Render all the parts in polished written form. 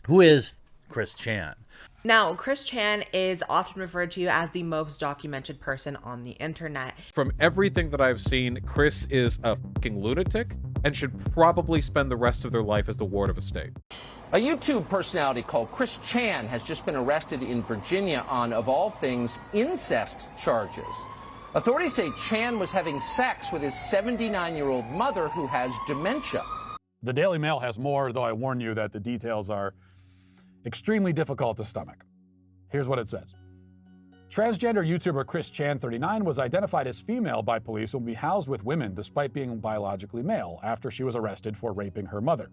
Who is Chris Chan? Now, Chris Chan is often referred to as the most documented person on the internet. From everything that I've seen, Chris is a fucking lunatic and should probably spend the rest of their life as the ward of a state. A YouTube personality called Chris Chan has just been arrested in Virginia on, of all things, incest charges. Authorities say Chan was having sex with his 79-year-old mother who has dementia. The Daily Mail has more, though I warn you that the details are extremely difficult to stomach. Here's what it says. Transgender YouTuber Chris Chan, 39, was identified as female by police and will be housed with women despite being biologically male after she was arrested for raping her mother.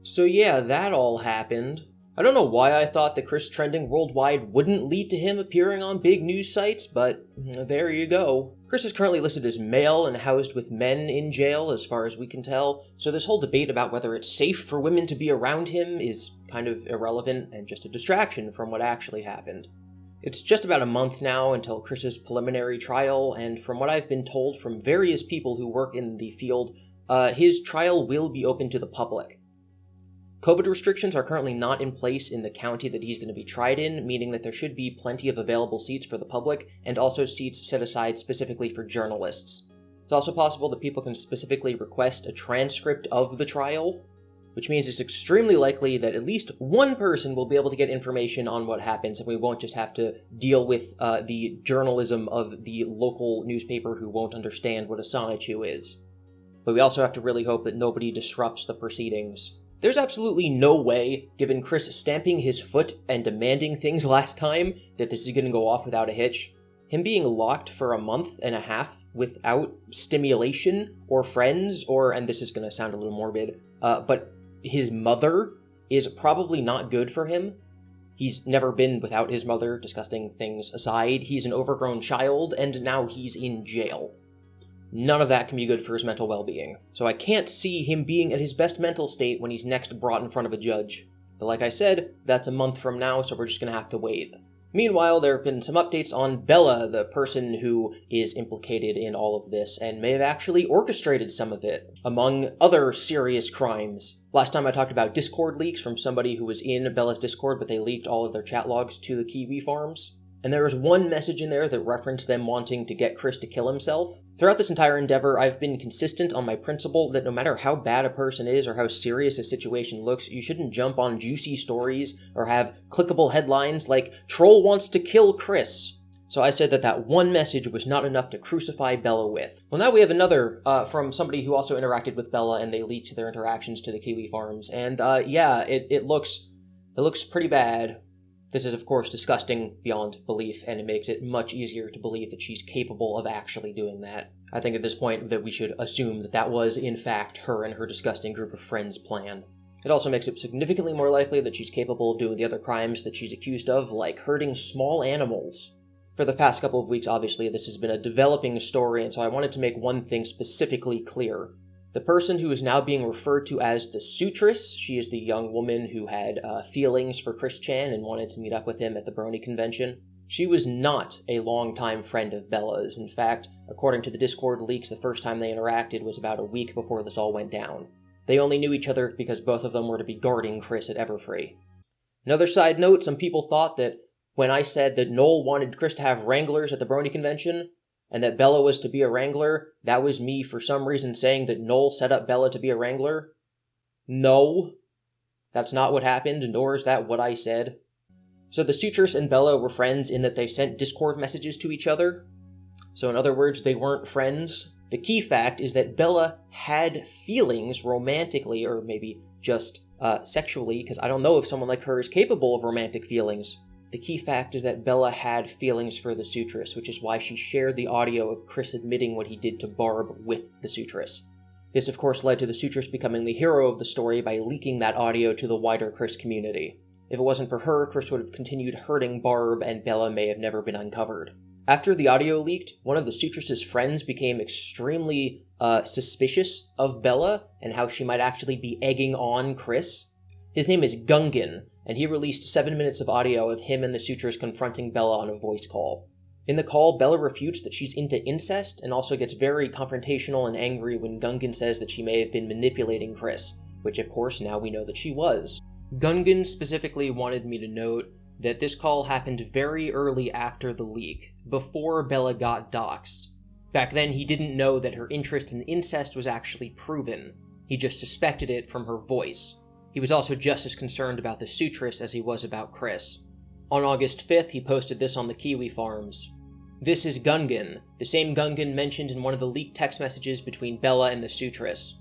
So yeah, that all happened. I don't know why I thought that Chris trending worldwide wouldn't lead to him appearing on big news sites, but there you go. Chris is currently listed as male and housed with men in jail, as far as we can tell, so this whole debate about whether it's safe for women to be around him is kind of irrelevant and just a distraction from what actually happened. It's just about a month now until Chris's preliminary trial, and from what I've been told from various people who work in the field, his trial will be open to the public. COVID restrictions are currently not in place in the county that he's going to be tried in, meaning that there should be plenty of available seats for the public, and also seats set aside specifically for journalists. It's also possible that people can specifically request a transcript of the trial, which means it's extremely likely that at least one person will be able to get information on what happens, and we won't just have to deal with the journalism of the local newspaper who won't understand what a Sonichu is. But we also have to really hope that nobody disrupts the proceedings. There's absolutely no way, given Chris stamping his foot and demanding things last time, that this is going to go off without a hitch. Him being locked for a month and a half without stimulation or friends, or, and this is going to sound a little morbid, but his mother is probably not good for him. He's never been without his mother, disgusting things aside. He's an overgrown child, and now he's in jail. None of that can be good for his mental well-being. So I can't see him being at his best mental state when he's next brought in front of a judge. But like I said, that's a month from now, so we're just gonna have to wait. Meanwhile, there have been some updates on Bella, the person who is implicated in all of this, and may have actually orchestrated some of it, among other serious crimes. Last time I talked about Discord leaks from somebody who was in Bella's Discord, but they leaked all of their chat logs to the Kiwi farms. And there was one message in there that referenced them wanting to get Chris to kill himself. Throughout this entire endeavor, I've been consistent on my principle that no matter how bad a person is or how serious a situation looks, you shouldn't jump on juicy stories or have clickable headlines like, "Troll wants to kill Chris." So I said that that one message was not enough to crucify Bella with. Well, now we have another from somebody who also interacted with Bella, and they leaked their interactions to the Kiwi farms. And yeah, it looks pretty bad. This is, of course, disgusting beyond belief, and it makes it much easier to believe that she's capable of actually doing that. I think at this point that we should assume that that was, in fact, her and her disgusting group of friends' plan. It also makes it significantly more likely that she's capable of doing the other crimes that she's accused of, like hurting small animals. For the past couple of weeks, obviously, this has been a developing story, and so I wanted to make one thing specifically clear. The person who is now being referred to as the Sutress, she is the young woman who had feelings for Chris Chan and wanted to meet up with him at the Brony convention. She was not a longtime friend of Bella's. In fact, according to the Discord leaks, the first time they interacted was about a week before this all went down. They only knew each other because both of them were to be guarding Chris at Everfree. Another side note, some people thought that when I said that Noel wanted Chris to have Wranglers at the Brony convention, and that Bella was to be a Wrangler, that was me for some reason saying that Noel set up Bella to be a Wrangler. No, that's not what happened, nor is that what I said. So the Sutress and Bella were friends in that they sent Discord messages to each other. So in other words, they weren't friends. The key fact is that Bella had feelings romantically, or maybe just sexually, because I don't know if someone like her is capable of romantic feelings. The key fact is that Bella had feelings for the Sutress, which is why she shared the audio of Chris admitting what he did to Barb with the Sutress. This, of course, led to the Sutress becoming the hero of the story by leaking that audio to the wider Chris community. If it wasn't for her, Chris would have continued hurting Barb, and Bella may have never been uncovered. After the audio leaked, one of the Sutress's friends became extremely suspicious of Bella and how she might actually be egging on Chris. His name is Gungan, and he released 7 minutes of audio of him and the Sutress confronting Bella on a voice call. In the call, Bella refutes that she's into incest, and also gets very confrontational and angry when Gungan says that she may have been manipulating Chris, which of course now we know that she was. Gungan specifically wanted me to note that this call happened very early after the leak, before Bella got doxxed. Back then, he didn't know that her interest in incest was actually proven. He just suspected it from her voice. He was also just as concerned about the sutress as he was about Chris. On August 5th, he posted this on the Kiwi Farms. "This is Gungan, the same Gungan mentioned in one of the leaked text messages between Bella and the sutress.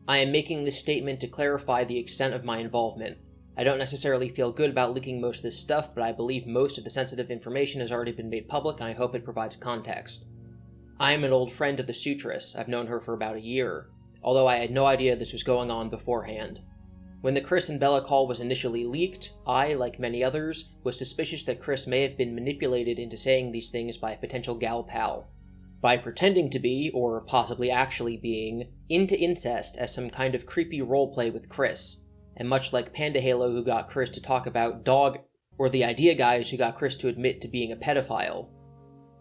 I am making this statement to clarify the extent of my involvement. I don't necessarily feel good about leaking most of this stuff, but I believe most of the sensitive information has already been made public, and I hope it provides context. I am an old friend of the sutress. I've known her for about a year, although I had no idea this was going on beforehand. When the Chris and Bella call was initially leaked, I, like many others, was suspicious that Chris may have been manipulated into saying these things by a potential gal pal. By pretending to be, or possibly actually being, into incest as some kind of creepy roleplay with Chris. And much like Panda Halo who got Chris to talk about dog, or the Idea guys who got Chris to admit to being a pedophile.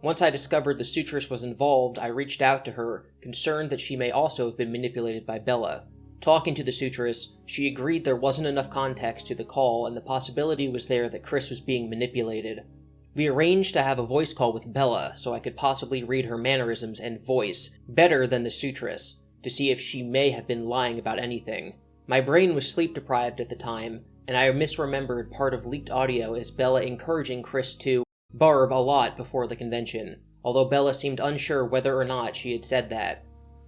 Once I discovered the sutress was involved, I reached out to her, concerned that she may also have been manipulated by Bella. Talking to the sutress, she agreed there wasn't enough context to the call and the possibility was there that Chris was being manipulated. We arranged to have a voice call with Bella so I could possibly read her mannerisms and voice better than the sutress, to see if she may have been lying about anything. My brain was sleep-deprived at the time, and I misremembered part of leaked audio as Bella encouraging Chris to barb a lot before the convention, although Bella seemed unsure whether or not she had said that.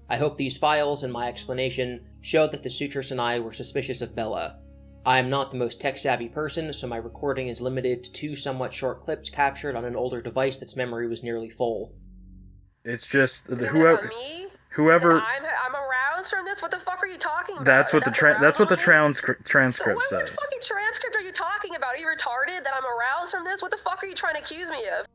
I hope these files and my explanation show that the sutress and I were suspicious of Bella. I am not the most tech-savvy person, so my recording is limited to 2 somewhat short clips captured on an older device that's memory was nearly full. It's just Is it whoever about me? whoever. And I'm aroused from this? What the fuck are you talking about? That's what the That's aroused transcript So what says. fucking transcript are you talking about? Are you retarded that I'm aroused from this? What the fuck are you trying to accuse me of?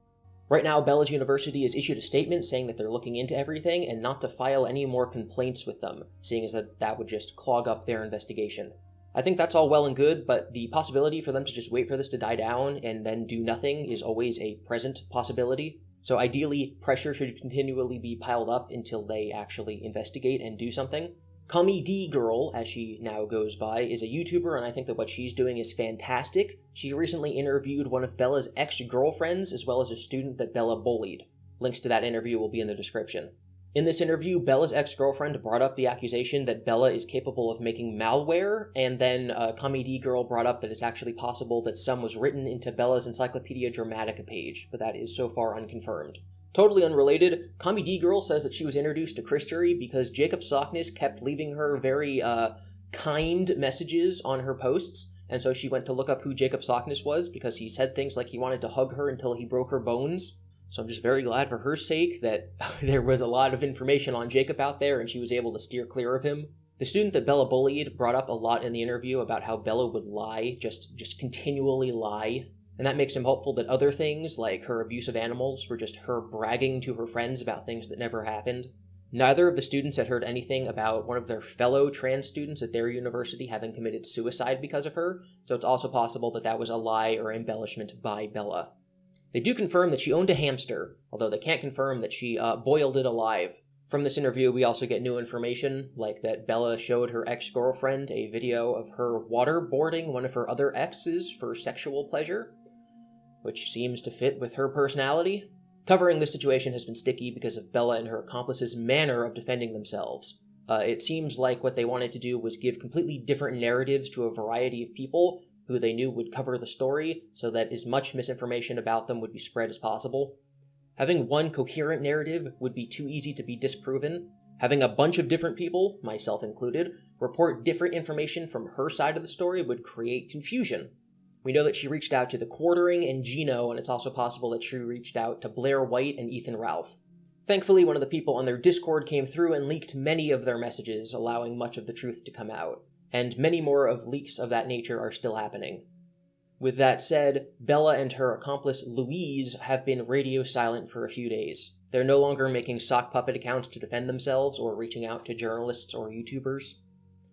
Right now, Bella's University has issued a statement saying that they're looking into everything and not to file any more complaints with them, seeing as that would just clog up their investigation. I think that's all well and good, but the possibility for them to just wait for this to die down and then do nothing is always a present possibility. So ideally, pressure should continually be piled up until they actually investigate and do something. CommieDGurl, as she now goes by, is a YouTuber, and I think that what she's doing is fantastic. She recently interviewed one of Bella's ex-girlfriends, as well as a student that Bella bullied. Links to that interview will be in the description. In this interview, Bella's ex-girlfriend brought up the accusation that Bella is capable of making malware, and then CommieDGurl brought up that it's actually possible that some was written into Bella's Encyclopedia Dramatica page, but that is so far unconfirmed. Totally unrelated, CommieDGurl says that she was introduced to Christery because Jacob Sockness kept leaving her very kind messages on her posts, and so she went to look up who Jacob Sockness was because he said things like he wanted to hug her until he broke her bones. So I'm just very glad for her sake that there was a lot of information on Jacob out there and she was able to steer clear of him. The student that Bella bullied brought up a lot in the interview about how Bella would lie, just continually lie. And that makes him hopeful that other things, like her abuse of animals, were just her bragging to her friends about things that never happened. Neither of the students had heard anything about one of their fellow trans students at their university having committed suicide because of her, so it's also possible that that was a lie or embellishment by Bella. They do confirm that she owned a hamster, although they can't confirm that she boiled it alive. From this interview, we also get new information, like that Bella showed her ex-girlfriend a video of her waterboarding one of her other exes for sexual pleasure, which seems to fit with her personality. Covering this situation has been sticky because of Bella and her accomplices' manner of defending themselves. It seems like what they wanted to do was give completely different narratives to a variety of people who they knew would cover the story, so that as much misinformation about them would be spread as possible. Having one coherent narrative would be too easy to be disproven. Having a bunch of different people, myself included, report different information from her side of the story would create confusion. We know that she reached out to the Quartering and Gino, and it's also possible that she reached out to Blair White and Ethan Ralph. Thankfully, one of the people on their Discord came through and leaked many of their messages, allowing much of the truth to come out. And many more of leaks of that nature are still happening. With that said, Bella and her accomplice Louise have been radio silent for a few days. They're no longer making sock puppet accounts to defend themselves or reaching out to journalists or YouTubers.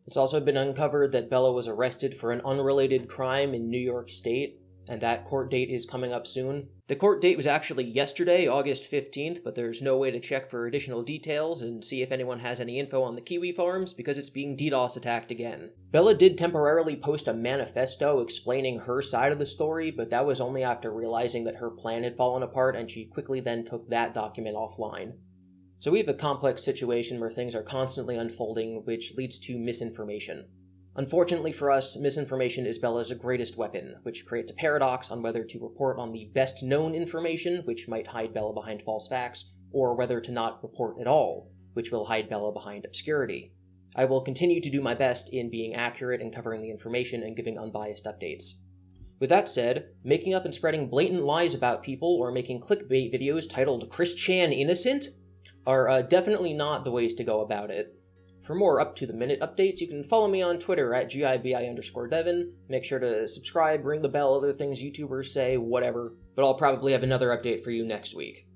It's also been uncovered that Bella was arrested for an unrelated crime in New York State, and that court date is coming up soon. The court date was actually yesterday, August 15th, but there's no way to check for additional details and see if anyone has any info on the Kiwi farms because it's being DDoS attacked again. Bella did temporarily post a manifesto explaining her side of the story, but that was only after realizing that her plan had fallen apart, and she quickly then took that document offline. So we have a complex situation where things are constantly unfolding, which leads to misinformation. Unfortunately for us, misinformation is Bella's greatest weapon, which creates a paradox on whether to report on the best known information, which might hide Bella behind false facts, or whether to not report at all, which will hide Bella behind obscurity. I will continue to do my best in being accurate and covering the information and giving unbiased updates. With that said, making up and spreading blatant lies about people or making clickbait videos titled Chris Chan Innocent are definitely not the ways to go about it. For more up-to-the-minute updates, you can follow me on Twitter at GiBi_Devin. Make sure to subscribe, ring the bell, other things YouTubers say, whatever. But I'll probably have another update for you next week.